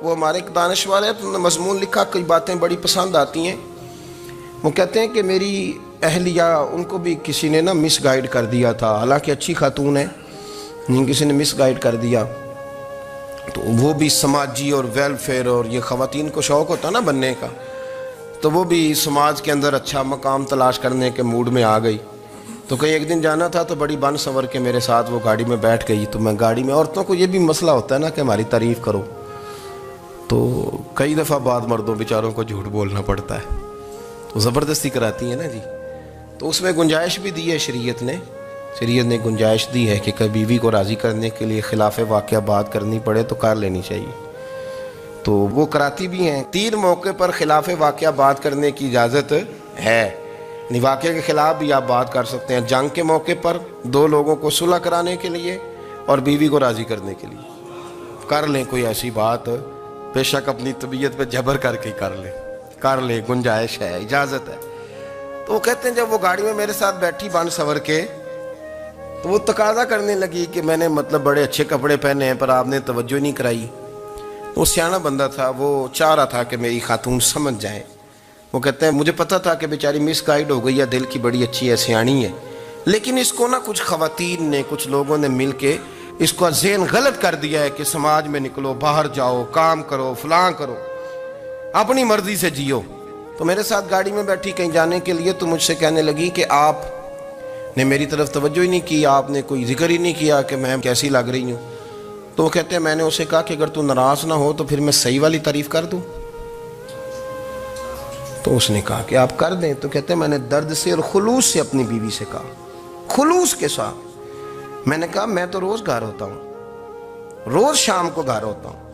وہ ہمارے ایک دانشور ہے، تو مضمون لکھا، کئی باتیں بڑی پسند آتی ہیں۔ وہ کہتے ہیں کہ میری اہلیہ، ان کو بھی کسی نے مس گائیڈ کر دیا تھا، حالانکہ اچھی خاتون ہے، لیکن کسی نے مس گائیڈ کر دیا، تو وہ بھی سماجی اور ویلفیئر اور یہ خواتین کو شوق ہوتا نا بننے کا، تو وہ بھی سماج کے اندر اچھا مقام تلاش کرنے کے موڈ میں آ گئی۔ تو کہیں ایک دن جانا تھا تو بڑی بن سنور کے میرے ساتھ وہ گاڑی میں بیٹھ گئی۔ تو میں گاڑی میں، عورتوں کو یہ بھی مسئلہ ہوتا ہے نا کہ ہماری تعریف کرو، تو کئی دفعہ بعد مردوں بیچاروں کو جھوٹ بولنا پڑتا ہے، تو زبردستی کراتی ہیں نا جی۔ تو اس میں گنجائش بھی دی ہے شریعت نے گنجائش دی ہے کہ کبھی بیوی کو راضی کرنے کے لیے خلاف واقعہ بات کرنی پڑے تو کر لینی چاہیے، تو وہ کراتی بھی ہیں۔ 3 موقع پر خلاف واقعہ بات کرنے کی اجازت ہے، یعنی واقعہ کے خلاف بھی آپ بات کر سکتے ہیں۔ جنگ کے موقع پر 2 لوگوں کو صلح کرانے کے لیے اور بیوی کو راضی کرنے کے لیے کر لیں کوئی ایسی بات، بے شک اپنی طبیعت پہ جبر کر کے کر لیں، گنجائش ہے، اجازت ہے۔ تو وہ کہتے ہیں جب وہ گاڑی میں میرے ساتھ بیٹھی بن سنور کے، تو وہ تقاضا کرنے لگی کہ میں نے بڑے اچھے کپڑے پہنے ہیں پر آپ نے توجہ نہیں کرائی۔ وہ سیاںا بندہ تھا، وہ چاہ رہا تھا کہ میری خاتون سمجھ جائیں۔ وہ کہتے ہیں مجھے پتا تھا کہ بیچاری مس گائیڈ ہو گئی ہے، دل کی بڑی اچھی ہے، سیاਣੀ ہے، لیکن اس کو کچھ خواتین نے، کچھ لوگوں نے مل کے اس کو ذہن غلط کر دیا ہے کہ سماج میں نکلو، باہر جاؤ، کام کرو، فلاں کرو، اپنی مرضی سے جیو۔ تو میرے ساتھ گاڑی میں بیٹھی کہیں جانے کے لیے، تو مجھ سے کہنے لگی کہ آپ نے میری طرف توجہ ہی نہیں کی، آپ نے کوئی ذکر ہی نہیں کیا کہ میں کیسی لگ رہی ہوں۔ تو وہ کہتے ہیں میں نے اسے کہا کہ اگر تو ناراض نہ ہو تو پھر میں صحیح والی تعریف کر دوں۔ تو اس نے کہا کہ آپ کر دیں۔ تو کہتے ہیں میں نے درد سے اور خلوص سے اپنی بیوی سے کہا، خلوص کے ساتھ میں نے کہا میں تو روز گھر ہوتا ہوں، روز شام کو گھر ہوتا ہوں،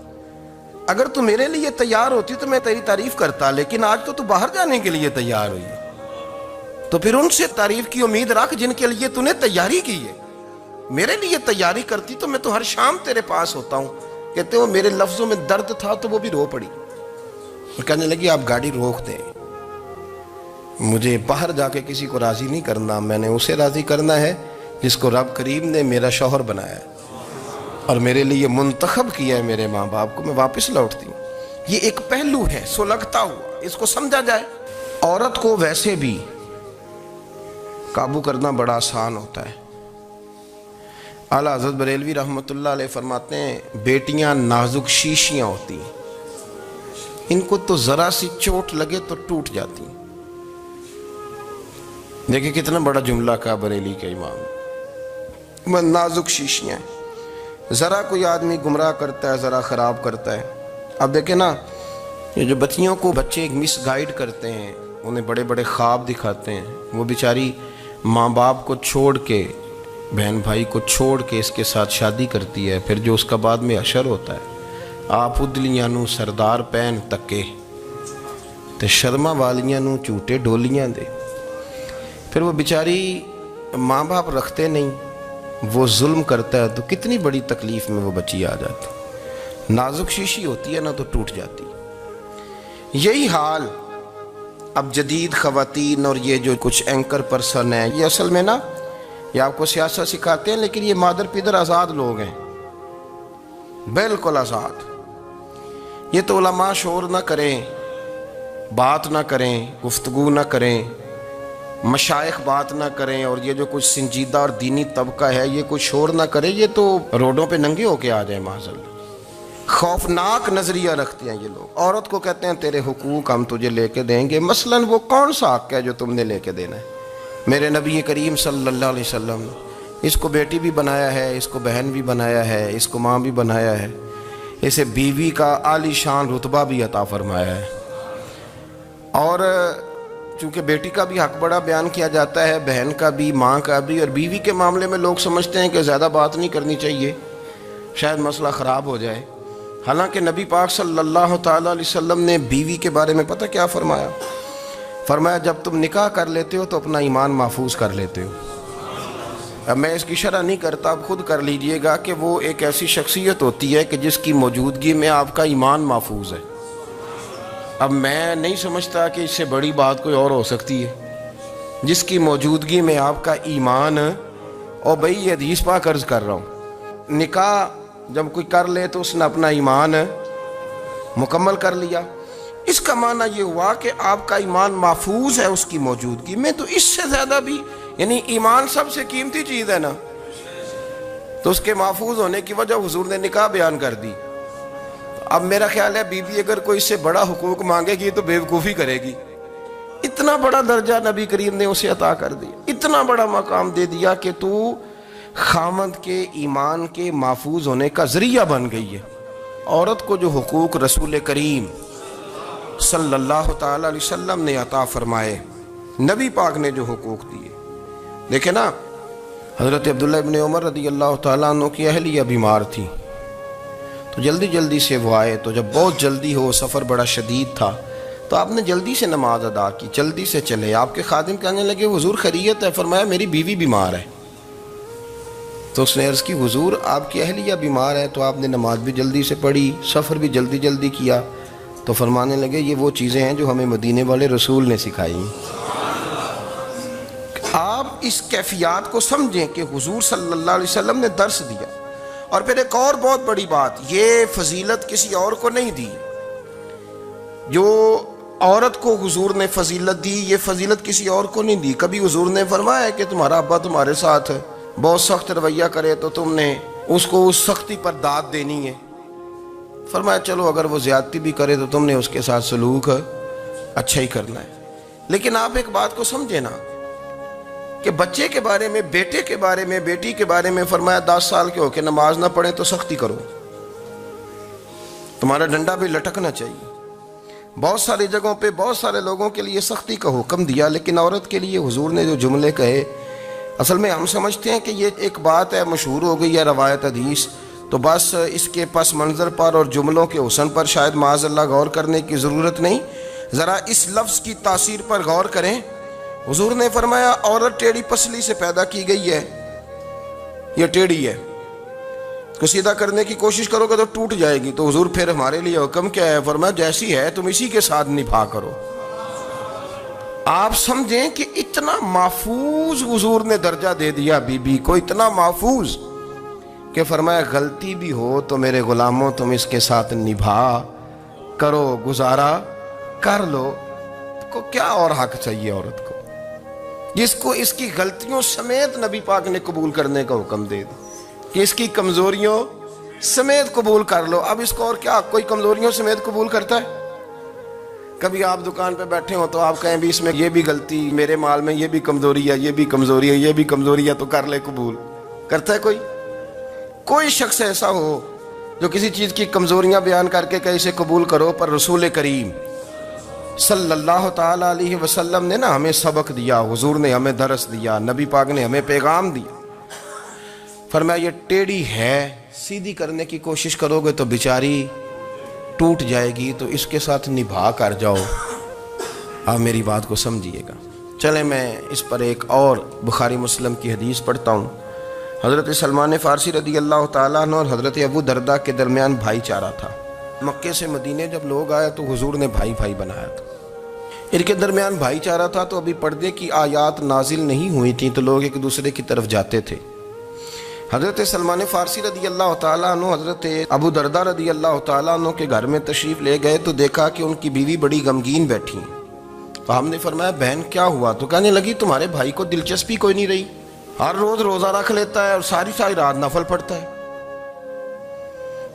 اگر تو میرے لیے تیار ہوتی تو میں تیری تعریف کرتا، لیکن آج تو باہر جانے کے لیے تیار ہوئی ہے، تو پھر ان سے تعریف کی امید رکھ جن کے لیے تو نے تیاری کی ہے۔ میرے لیے تیاری کرتی تو میں تو ہر شام تیرے پاس ہوتا ہوں۔ کہتے ہیں میرے لفظوں میں درد تھا تو وہ بھی رو پڑی، اور کہنے لگی آپ گاڑی روک دیں، مجھے باہر جا کے کسی کو راضی نہیں کرنا، میں نے اسے راضی کرنا ہے جس کو رب کریم نے میرا شوہر بنایا ہے اور میرے لیے منتخب کیا ہے میرے ماں باپ کو، میں واپس لوٹتی ہوں۔ یہ ایک پہلو ہے سلگتا ہوا، اس کو سمجھا جائے۔ عورت کو ویسے بھی قابو کرنا بڑا آسان ہوتا ہے۔ اعلیٰ حضرت بریلوی رحمۃ اللہ علیہ فرماتے ہیں بیٹیاں نازک شیشیاں ہوتی ہیں، ان کو تو ذرا سی چوٹ لگے تو ٹوٹ جاتی ہیں۔ دیکھیں کتنا بڑا جملہ کہا بریلی کے امام، نازک شیشیاں ہیں، ذرا کوئی آدمی گمراہ کرتا ہے، ذرا خراب کرتا ہے۔ اب دیکھیں نا، یہ جو بچیوں کو بچے ایک مس گائیڈ کرتے ہیں، انہیں بڑے بڑے خواب دکھاتے ہیں، وہ بیچاری ماں باپ کو چھوڑ کے، بہن بھائی کو چھوڑ کے اس کے ساتھ شادی کرتی ہے، پھر جو اس کا بعد میں حشر ہوتا ہے، آپ ادلیاں نو سردار پہن تکے تے شرما والیاں نو جھوٹے ڈولیاں دے۔ پھر وہ بیچاری ماں باپ رکھتے نہیں، وہ ظلم کرتا ہے، تو کتنی بڑی تکلیف میں وہ بچی آ جاتی، نازک شیشی ہوتی ہے نا تو ٹوٹ جاتی۔ یہی حال اب جدید خواتین اور یہ جو کچھ اینکر پرسن ہیں، یہ اصل میں نا یہ آپ کو سیاست سکھاتے ہیں، لیکن یہ مادر پیدر آزاد لوگ ہیں، بالکل آزاد۔ یہ تو علماء شور نہ کریں، بات نہ کریں، گفتگو نہ کریں، مشائخ بات نہ کریں، اور یہ جو کچھ سنجیدہ اور دینی طبقہ ہے یہ کچھ شور نہ کرے، یہ تو روڈوں پہ ننگے ہو کے آ جائیں معاذاللہ۔ خوفناک نظریہ رکھتے ہیں یہ لوگ۔ عورت کو کہتے ہیں تیرے حقوق ہم تجھے لے کے دیں گے، مثلاً وہ کون سا حق ہے جو تم نے لے کے دینا ہے؟ میرے نبی کریم صلی اللہ علیہ وسلم نے اس کو بیٹی بھی بنایا ہے، اس کو بہن بھی بنایا ہے، اس کو ماں بھی بنایا ہے، اسے بیوی کا عالی شان رتبہ بھی عطا فرمایا ہے۔ اور چونکہ بیٹی کا بھی حق بڑا بیان کیا جاتا ہے، بہن کا بھی، ماں کا بھی، اور بیوی کے معاملے میں لوگ سمجھتے ہیں کہ زیادہ بات نہیں کرنی چاہیے، شاید مسئلہ خراب ہو جائے۔ حالانکہ نبی پاک صلی اللہ تعالیٰ علیہ وسلم نے بیوی کے بارے میں پتہ کیا فرمایا؟ فرمایا جب تم نکاح کر لیتے ہو تو اپنا ایمان محفوظ کر لیتے ہو۔ اب میں اس کی شرح نہیں کرتا، اب خود کر لیجئے گا کہ وہ ایک ایسی شخصیت ہوتی ہے کہ جس کی موجودگی میں آپ کا ایمان محفوظ ہے۔ اب میں نہیں سمجھتا کہ اس سے بڑی بات کوئی اور ہو سکتی ہے، جس کی موجودگی میں آپ کا ایمان، اور بھئی یہ حدیث پاک عرض کر رہا ہوں، نکاح جب کوئی کر لے تو اس نے اپنا ایمان مکمل کر لیا۔ اس کا معنی یہ ہوا کہ آپ کا ایمان محفوظ ہے اس کی موجودگی میں، تو اس سے زیادہ بھی، یعنی ایمان سب سے قیمتی چیز ہے نا، تو اس کے محفوظ ہونے کی وجہ حضور نے نکاح بیان کر دی۔ اب میرا خیال ہے بیوی اگر کوئی اس سے بڑا حقوق مانگے گی تو بیوقوفی کرے گی۔ اتنا بڑا درجہ نبی کریم نے اسے عطا کر دیا، اتنا بڑا مقام دے دیا کہ تو خامد کے ایمان کے محفوظ ہونے کا ذریعہ بن گئی ہے۔ عورت کو جو حقوق رسول کریم صلی اللہ تعالی علیہ وسلم نے عطا فرمائے، نبی پاک نے جو حقوق دیے، دیکھیں نا، حضرت عبداللہ ابن عمر رضی اللہ تعالیٰ عنہ کی اہلیہ بیمار تھی، تو جلدی جلدی سے وہ آئے، تو جب بہت جلدی ہو، سفر بڑا شدید تھا، تو آپ نے جلدی سے نماز ادا کی، جلدی سے چلے۔ آپ کے خادم کہنے لگے حضور خیریت ہے؟ فرمایا میری بیوی بیمار ہے۔ تو اس نے عرض کی حضور آپ کی اہلیہ بیمار ہے، تو آپ نے نماز بھی جلدی سے پڑھی، سفر بھی جلدی جلدی کیا۔ تو فرمانے لگے یہ وہ چیزیں ہیں جو ہمیں مدینے والے رسول نے سکھائی۔ آپ اس کیفیات کو سمجھیں کہ حضور صلی اللہ علیہ وسلم نے درس دیا۔ اور پھر ایک اور بہت بڑی بات، یہ فضیلت کسی اور کو نہیں دی، جو عورت کو حضور نے فضیلت دی، یہ فضیلت کسی اور کو نہیں دی۔ کبھی حضور نے فرمایا کہ تمہارا ابا تمہارے ساتھ بہت سخت رویہ کرے تو تم نے اس کو اس سختی پر داد دینی ہے؟ فرمایا چلو اگر وہ زیادتی بھی کرے تو تم نے اس کے ساتھ سلوک اچھا ہی کرنا ہے۔ لیکن آپ ایک بات کو سمجھے نا کہ بچے کے بارے میں، بیٹے کے بارے میں، بیٹی کے بارے میں فرمایا 10 سال کے ہو کے نماز نہ پڑھیں تو سختی کرو، تمہارا ڈنڈا بھی لٹکنا چاہیے۔ بہت ساری جگہوں پہ بہت سارے لوگوں کے لیے سختی کا حکم دیا، لیکن عورت کے لیے حضور نے جو جملے کہے، اصل میں ہم سمجھتے ہیں کہ یہ ایک بات ہے، مشہور ہو گئی ہے روایت حدیث، تو بس اس کے پس منظر پر اور جملوں کے حسن پر شاید معاذ اللہ غور کرنے کی ضرورت نہیں، ذرا اس لفظ کی تاثیر پر غور کریں۔ حضور نے فرمایا عورت ٹیڑھی پسلی سے پیدا کی گئی ہے، یہ ٹیڑھی ہے، کو سیدھا کرنے کی کوشش کرو گے تو ٹوٹ جائے گی۔ تو حضور پھر ہمارے لیے حکم کیا ہے؟ فرمایا جیسی ہے تم اسی کے ساتھ نبھا کرو۔ آپ سمجھیں کہ اتنا محفوظ حضور نے درجہ دے دیا بی بی کو، اتنا محفوظ کہ فرمایا غلطی بھی ہو تو میرے غلاموں تم اس کے ساتھ نبھا کرو، گزارا کر لو۔ کو کیا اور حق چاہیے عورت کو، جس کو اس کی غلطیوں سمیت نبی پاک نے قبول کرنے کا حکم دے دیا کہ اس کی کمزوریوں سمیت قبول کر لو۔ اب اس کو اور کیا کوئی کمزوریوں سمیت قبول کرتا ہے؟ کبھی آپ دکان پہ بیٹھے ہو تو آپ کہیں بھی اس میں یہ بھی غلطی، میرے مال میں یہ بھی کمزوری ہے، یہ بھی کمزوری ہے، یہ بھی کمزوری ہے، تو کر لے قبول؟ کرتا ہے کوئی؟ کوئی شخص ایسا ہو جو کسی چیز کی کمزوریاں بیان کر کے کہ اسے قبول کرو؟ پر رسول کریم صلی اللہ تعالی علیہ وسلم نے نا ہمیں سبق دیا، حضور نے ہمیں درس دیا، نبی پاک نے ہمیں پیغام دیا۔ فرمایا یہ ٹیڑھی ہے، سیدھی کرنے کی کوشش کرو گے تو بیچاری ٹوٹ جائے گی، تو اس کے ساتھ نبھا کر جاؤ۔ آپ میری بات کو سمجھیے گا۔ چلیں میں اس پر ایک اور بخاری مسلم کی حدیث پڑھتا ہوں۔ حضرت سلمان فارسی رضی اللہ تعالیٰ عنہ اور حضرت ابو درداء کے درمیان بھائی چارہ تھا۔ مکے سے مدینے جب لوگ آئے تو حضور نے بھائی بھائی بنایا تھا، ان کے درمیان بھائی چارہ تھا، تو ابھی پردے کی آیات نازل نہیں ہوئی تھیں، تو لوگ ایک دوسرے کی طرف جاتے تھے۔ حضرت سلمان فارسی رضی اللہ تعالیٰ عنہ حضرت ابو درداء رضی اللہ تعالیٰ عنہ کے گھر میں تشریف لے گئے تو دیکھا کہ ان کی بیوی بڑی غمگین بیٹھی ہیں۔ تو ہم نے فرمایا بہن کیا ہوا؟ تو کہنے لگی تمہارے بھائی کو دلچسپی کوئی نہیں رہی، ہر روز روزہ رکھ لیتا ہے اور ساری رات نفل پڑھتا ہے۔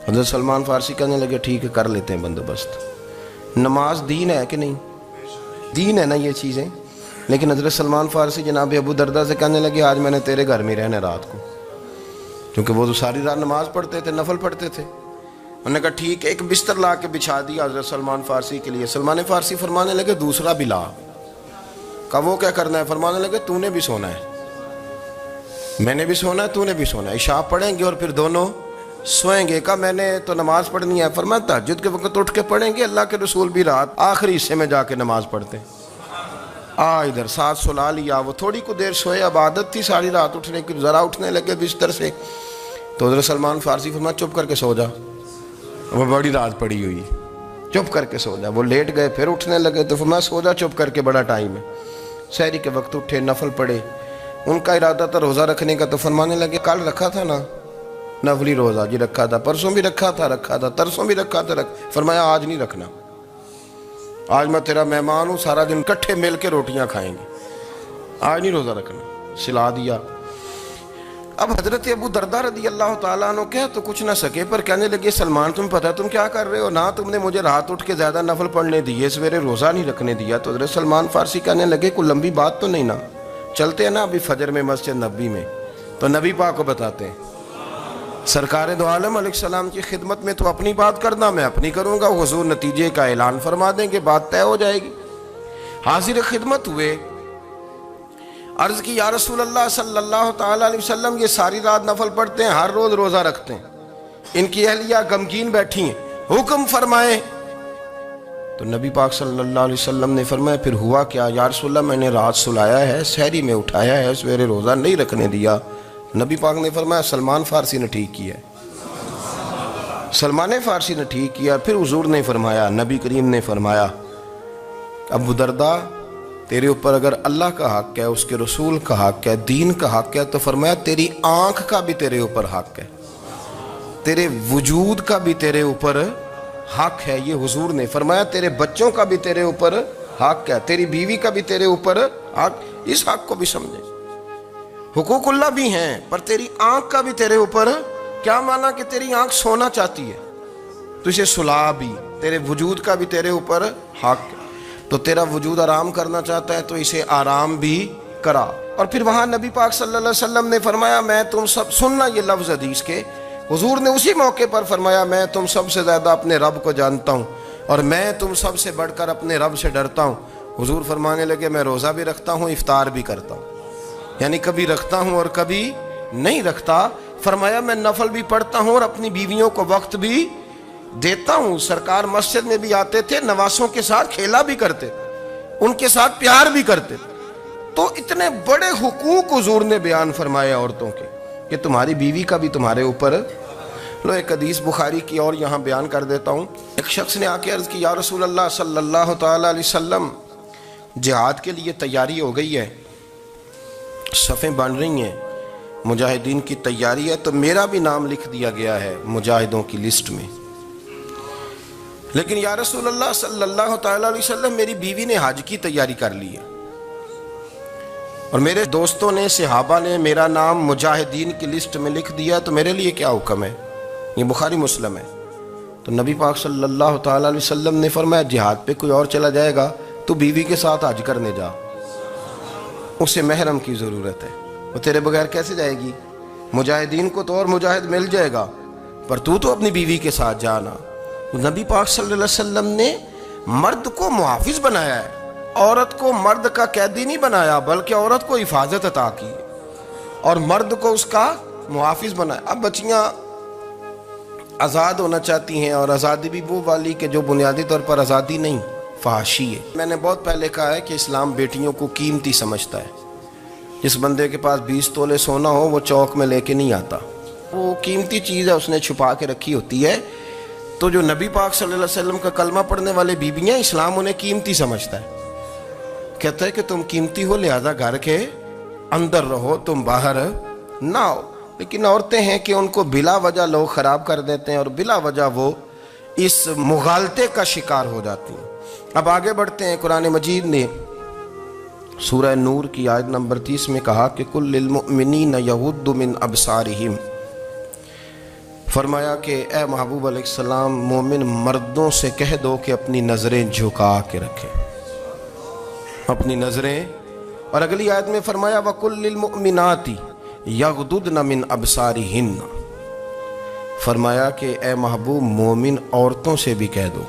حضرت سلمان فارسی کہنے لگے ٹھیک ہے کر لیتے ہیں بندوبست۔ نماز دین ہے کہ نہیں؟ دین ہے نا یہ چیزیں۔ لیکن حضرت سلمان فارسی جناب ابو درداء سے کہنے لگے آج میں نے تیرے گھر میں رہنا رات کو، کیونکہ وہ تو ساری رات نماز پڑھتے تھے، نفل پڑھتے تھے۔ انہوں نے کہا ٹھیک ہے، ایک بستر لا کے بچھا دیا حضرت سلمان فارسی کے لیے۔ سلمان فارسی فرمانے لگے دوسرا بھی لا۔ کہا وہ کیا کرنا ہے؟ فرمانے لگے تو نے بھی سونا ہے، میں نے بھی سونا ہے، تو نے بھی سونا ہے، عشاء پڑھیں گے اور پھر دونوں سوئیں گے۔ کہا میں نے تو نماز پڑھنی ہے۔ فرمایا تہجد کے وقت اٹھ کے پڑھیں گے، اللہ کے رسول بھی رات آخری حصے میں جا کے نماز پڑھتے ہیں۔ ادھر ساتھ سلا لیا، وہ تھوڑی کو دیر سوئے، اب عادت تھی ساری رات اٹھنے کی، ذرا اٹھنے لگے بستر سے تو حضرت سلمان فارسی فرمایا چپ کر کے سو جا، وہ بڑی رات پڑی ہوئی، چپ کر کے سو جا۔ وہ لیٹ گئے، پھر اٹھنے لگے تو فرمایا سو جا چپ کر کے، بڑا ٹائم ہے۔ سحری کے وقت اٹھے، نفل پڑھے، ان کا ارادہ تھا روزہ رکھنے کا، تو فرمانے لگے کل رکھا تھا نا، نفلی روزہ جی رکھا تھا، پرسوں بھی رکھا تھا، ترسوں بھی رکھا تھا، فرمایا آج نہیں رکھنا، آج میں تیرا مہمان ہوں، سارا دن کٹھے مل کے روٹیاں کھائیں گے، آج نہیں روزہ رکھنا، سلا دیا۔ اب حضرت ابو درداء رضی اللہ تعالیٰ عنہ کہہ تو کچھ نہ سکے، پر کہنے لگے سلمان تمہیں پتہ ہے تم کیا کر رہے ہو، نہ تم نے مجھے رات اٹھ کے زیادہ نفل پڑھنے دیے، سویرے روزہ نہیں رکھنے دیا۔ تو حضرت سلمان فارسی کہنے لگے کوئی لمبی بات تو نہیں نا، چلتے ہیں نا ابھی فجر میں مسجد نبی میں، تو نبی پاک کو بتاتے ہیں، سرکار دو عالم علیہ السلام کی خدمت میں تو اپنی بات کرنا، میں اپنی کروں گا، حضور نتیجے کا اعلان فرما دیں گے، بات طے ہو جائے گی۔ حاضر خدمت ہوئے، عرض کی یا رسول اللہ صلی اللہ تعالیٰ علیہ وسلم یہ ساری رات نفل پڑھتے ہیں، ہر روز روزہ رکھتے ہیں، ان کی اہلیہ غمگین بیٹھی ہیں، حکم فرمائیں۔ تو نبی پاک صلی اللہ علیہ وسلم نے فرمایا پھر ہوا کیا؟ یا رسول اللہ میں نے رات سلایا ہے، سحری میں اٹھایا ہے، سویرے روزہ نہیں رکھنے دیا۔ نبی پاک نے فرمایا سلمان فارسی نے ٹھیک کیا، سلمان فارسی نے ٹھیک کیا۔ پھر حضور نے فرمایا، نبی کریم نے فرمایا ابو درداء تیرے اوپر اگر اللہ کا حق ہے، اس کے رسول کا حق ہے، دین کا حق ہے، تو فرمایا تیری آنکھ کا بھی تیرے اوپر حق ہے، تیرے وجود کا بھی تیرے اوپر حق ہے، یہ حضور نے فرمایا، تیرے بچوں کا بھی تیرے اوپر حق ہے، تیری بیوی کا بھی تیرے اوپر حق، اس حق کو بھی سمجھے، حقوق اللہ بھی ہیں، پر تیری آنکھ کا بھی تیرے اوپر، کیا مانا کہ تیری آنکھ سونا چاہتی ہے تو اسے سلا بھی، تیرے وجود کا بھی تیرے اوپر حق ہے، تو تیرا وجود آرام کرنا چاہتا ہے تو اسے آرام بھی کرا۔ اور پھر وہاں نبی پاک صلی اللہ علیہ وسلم نے فرمایا میں تم سب، سننا یہ لفظ حدیث کے، حضور نے اسی موقع پر فرمایا میں تم سب سے زیادہ اپنے رب کو جانتا ہوں اور میں تم سب سے بڑھ کر اپنے رب سے ڈرتا ہوں۔ حضور فرمانے لگے میں روزہ بھی رکھتا ہوں، افطار بھی کرتا ہوں، یعنی کبھی رکھتا ہوں اور کبھی نہیں رکھتا۔ فرمایا میں نفل بھی پڑھتا ہوں اور اپنی بیویوں کو وقت بھی دیتا ہوں۔ سرکار مسجد میں بھی آتے تھے، نواسوں کے ساتھ کھیلا بھی کرتے، ان کے ساتھ پیار بھی کرتے۔ تو اتنے بڑے حقوق حضور نے بیان فرمائے عورتوں کے کہ تمہاری بیوی کا بھی تمہارے اوپر۔ لو ایک حدیث بخاری کی اور یہاں بیان کر دیتا ہوں۔ ایک شخص نے آ کے عرض کی یا رسول اللہ صلی اللہ تعالیٰ علیہ وسلم جہاد کے لیے تیاری ہو گئی ہے، صفیں بن رہی ہیں، مجاہدین کی تیاری ہے، تو میرا بھی نام لکھ دیا گیا ہے مجاہدوں کی لسٹ میں، لیکن یا رسول اللہ صلی اللہ تعالیٰ علیہ وسلم میری بیوی نے حج کی تیاری کر لی ہے اور میرے دوستوں نے، صحابہ نے میرا نام مجاہدین کی لسٹ میں لکھ دیا، تو میرے لیے کیا حکم ہے؟ یہ بخاری مسلم ہے۔ تو نبی پاک صلی اللہ تعالیٰ علیہ وسلم نے فرمایا جہاد پہ کوئی اور چلا جائے گا تو بیوی کے ساتھ حج کرنے جا، اسے محرم کی ضرورت ہے، وہ تیرے بغیر کیسے جائے گی؟ مجاہدین کو تو اور مجاہد مل جائے گا، پر تو اپنی بیوی کے ساتھ جانا۔ نبی پاک صلی اللہ علیہ وسلم نے مرد کو محافظ بنایا ہے، عورت کو مرد کا قیدی نہیں بنایا، بلکہ عورت کو حفاظت عطا کی اور مرد کو اس کا محافظ بنایا۔ اب بچیاں آزاد ہونا چاہتی ہیں، اور آزادی بھی وہ والی کہ جو بنیادی طور پر آزادی نہیں، فحاشی ہے۔ میں نے بہت پہلے کہا ہے کہ اسلام بیٹیوں کو قیمتی سمجھتا ہے، جس بندے کے پاس 20 تولے سونا ہو وہ چوک میں لے کے نہیں آتا، وہ قیمتی چیز ہے، اس نے چھپا کے رکھی ہوتی ہے۔ تو جو نبی پاک صلی اللہ علیہ وسلم کا کلمہ پڑھنے والے بیویاں، اسلام انہیں قیمتی سمجھتا ہے، کہتا ہے کہ تم قیمتی ہو لہذا گھر کے اندر رہو، تم باہر نہ ہو۔ لیکن عورتیں ہیں کہ ان کو بلا وجہ لوگ خراب کر دیتے ہیں اور بلا وجہ وہ اس مغالطے کا شکار ہو جاتی ہیں۔ اب آگے بڑھتے ہیں۔ قرآن مجید نے سورہ نور کی آیت نمبر 30 میں کہا کہ کل للمؤمنین یغضوا من ابصارہم، فرمایا کہ اے محبوب علیہ السلام مومن مردوں سے کہہ دو کہ اپنی نظریں جھکا کے رکھیں، اپنی نظریں۔ اور اگلی آیت میں فرمایا وَقُلْ لِلْمُؤْمِنَاتِ یغضضن من ابصارہن، فرمایا کہ اے محبوب مومن عورتوں سے بھی کہہ دو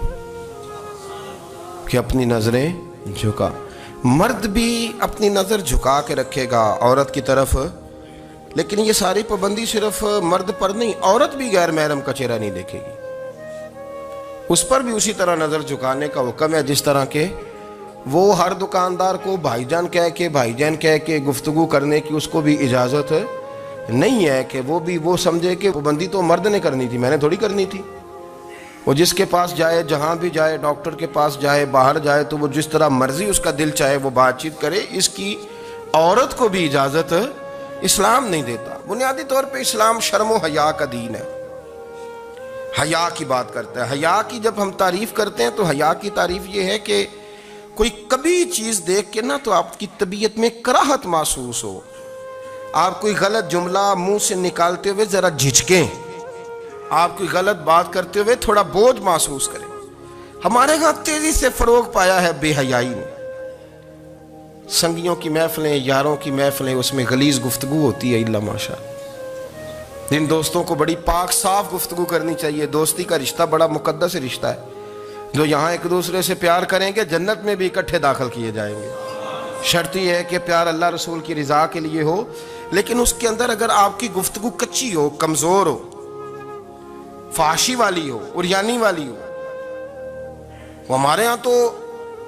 کہ اپنی نظریں جھکا۔ مرد بھی اپنی نظر جھکا کے رکھے گا عورت کی طرف، لیکن یہ ساری پابندی صرف مرد پر نہیں، عورت بھی غیر محرم کا چہرہ نہیں دیکھے گی، اس پر بھی اسی طرح نظر جھکانے کا حکم ہے، جس طرح کہ وہ ہر دکاندار کو بھائی جان کہہ کے گفتگو کرنے کی اس کو بھی اجازت نہیں ہے کہ وہ بھی وہ سمجھے کہ پابندی تو مرد نے کرنی تھی، میں نے تھوڑی کرنی تھی۔ وہ جس کے پاس جائے، جہاں بھی جائے، ڈاکٹر کے پاس جائے، باہر جائے، تو وہ جس طرح مرضی اس کا دل چاہے وہ بات چیت کرے، اس کی عورت کو بھی اجازت اسلام نہیں دیتا۔ بنیادی طور پہ اسلام شرم و حیا کا دین ہے، حیا کی بات کرتا ہے۔ حیا کی جب ہم تعریف کرتے ہیں تو حیا کی تعریف یہ ہے کہ کوئی کبھی چیز دیکھ کے نا تو آپ کی طبیعت میں کراہت محسوس ہو، آپ کوئی غلط جملہ منہ سے نکالتے ہوئے ذرا جھجکیں، آپ کوئی غلط بات کرتے ہوئے تھوڑا بوجھ محسوس کریں۔ ہمارے ہاں تیزی سے فروغ پایا ہے بے حیائی نے۔ سنگیوں کی محفلیں، یاروں کی محفلیں، اس میں غلیظ گفتگو ہوتی ہے، الا ماشاء اللہ۔ جن دوستوں کو بڑی پاک صاف گفتگو کرنی چاہیے، دوستی کا رشتہ بڑا مقدس رشتہ ہے، جو یہاں ایک دوسرے سے پیار کریں گے جنت میں بھی اکٹھے داخل کیے جائیں گے۔ شرط یہ ہے کہ پیار اللہ رسول کی رضا کے لیے ہو، لیکن اس کے اندر اگر آپ کی گفتگو کچی ہو، کمزور ہو، فحاشی والی ہو، عریانی والی ہو، وہ ہمارے ہاں تو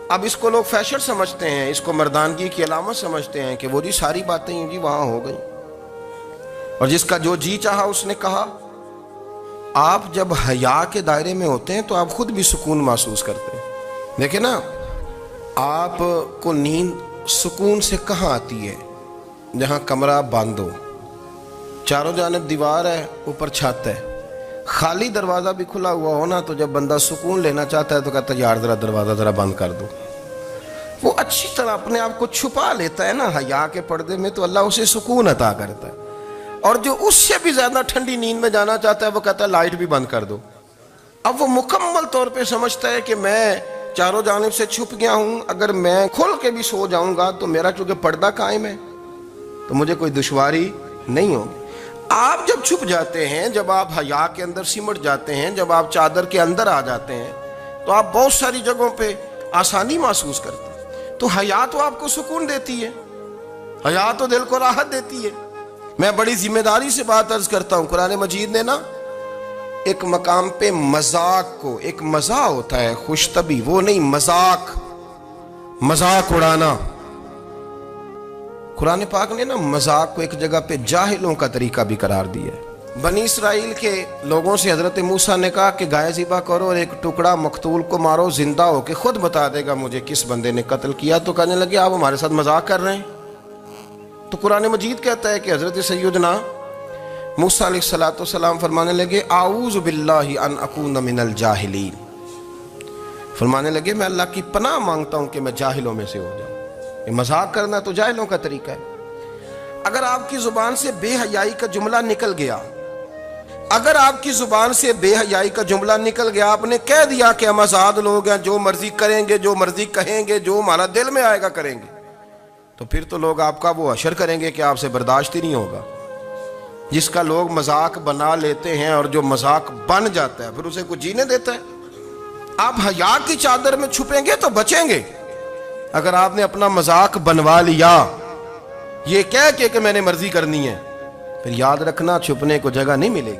اب اس کو لوگ فیشن سمجھتے ہیں، اس کو مردانگی کی علامت سمجھتے ہیں کہ وہ جی ساری باتیں جی وہاں ہو گئی، اور جس کا جو جی چاہا اس نے کہا۔ آپ جب حیا کے دائرے میں ہوتے ہیں تو آپ خود بھی سکون محسوس کرتے ہیں۔ دیکھیں نا، آپ کو نیند سکون سے کہاں آتی ہے؟ جہاں کمرہ بند ہو، چاروں جانب دیوار ہے، اوپر چھت ہے، خالی دروازہ بھی کھلا ہوا ہو نا، تو جب بندہ سکون لینا چاہتا ہے تو کہتا ہے یار ذرا دروازہ ذرا بند کر دو۔ وہ اچھی طرح اپنے آپ کو چھپا لیتا ہے نا حیا کے پردے میں، تو اللہ اسے سکون عطا کرتا ہے۔ اور جو اس سے بھی زیادہ ٹھنڈی نیند میں جانا چاہتا ہے وہ کہتا ہے لائٹ بھی بند کر دو۔ اب وہ مکمل طور پہ سمجھتا ہے کہ میں چاروں جانب سے چھپ گیا ہوں، اگر میں کھل کے بھی سو جاؤں گا تو میرا چونکہ پردہ قائم ہے تو مجھے کوئی دشواری نہیں ہوگی۔ آپ جب چھپ جاتے ہیں، جب آپ حیا کے اندر سمٹ جاتے ہیں، جب آپ چادر کے اندر آ جاتے ہیں تو آپ بہت ساری جگہوں پہ آسانی محسوس کرتے ہیں۔ تو حیا تو آپ کو سکون دیتی ہے، حیا تو دل کو راحت دیتی ہے۔ میں بڑی ذمہ داری سے بات عرض کرتا ہوں، قرآن مجید نے نا ایک مقام پہ مذاق کو، ایک مزاح ہوتا ہے خوش طبی، وہ نہیں، مذاق اڑانا۔ قرآن پاک نے نا مذاق کو ایک جگہ پہ جاہلوں کا طریقہ بھی قرار دیا ہے۔ بنی اسرائیل کے لوگوں سے حضرت موسیٰ نے کہا کہ گائے ذبح کرو اور ایک ٹکڑا مقتول کو مارو، زندہ ہو کے خود بتا دے گا مجھے کس بندے نے قتل کیا۔ تو کہنے لگے آپ ہمارے ساتھ مذاق کر رہے ہیں۔ تو قرآن مجید کہتا ہے کہ حضرت سیدنا موسیٰ علیہ السلام فرمانے لگے اعوذ باللہ ان اکون من الجاہلین، فرمانے لگے میں اللہ کی پناہ مانگتا ہوں کہ میں جاہلوں میں سے ہو جاؤں۔ یہ مذاق کرنا تو جاہلوں کا طریقہ ہے۔ اگر آپ کی زبان سے بے حیائی کا جملہ نکل گیا، اگر آپ کی زبان سے بے حیائی کا جملہ نکل گیا، آپ نے کہہ دیا کہ ہم آزاد لوگ ہیں، جو مرضی کریں گے، جو مرضی کہیں گے، جو ہمارا دل میں آئے گا کریں گے، تو پھر تو لوگ آپ کا وہ حشر کریں گے کہ آپ سے برداشت ہی نہیں ہوگا۔ جس کا لوگ مذاق بنا لیتے ہیں اور جو مذاق بن جاتا ہے پھر اسے کوئی جینے دیتا ہے۔ آپ حیا کی چادر میں چھپیں گے تو بچیں گے۔ اگر آپ نے اپنا مذاق بنوا لیا یہ کہہ کے کہ میں نے مرضی کرنی ہے، پھر یاد رکھنا چھپنے کو جگہ نہیں ملے گی۔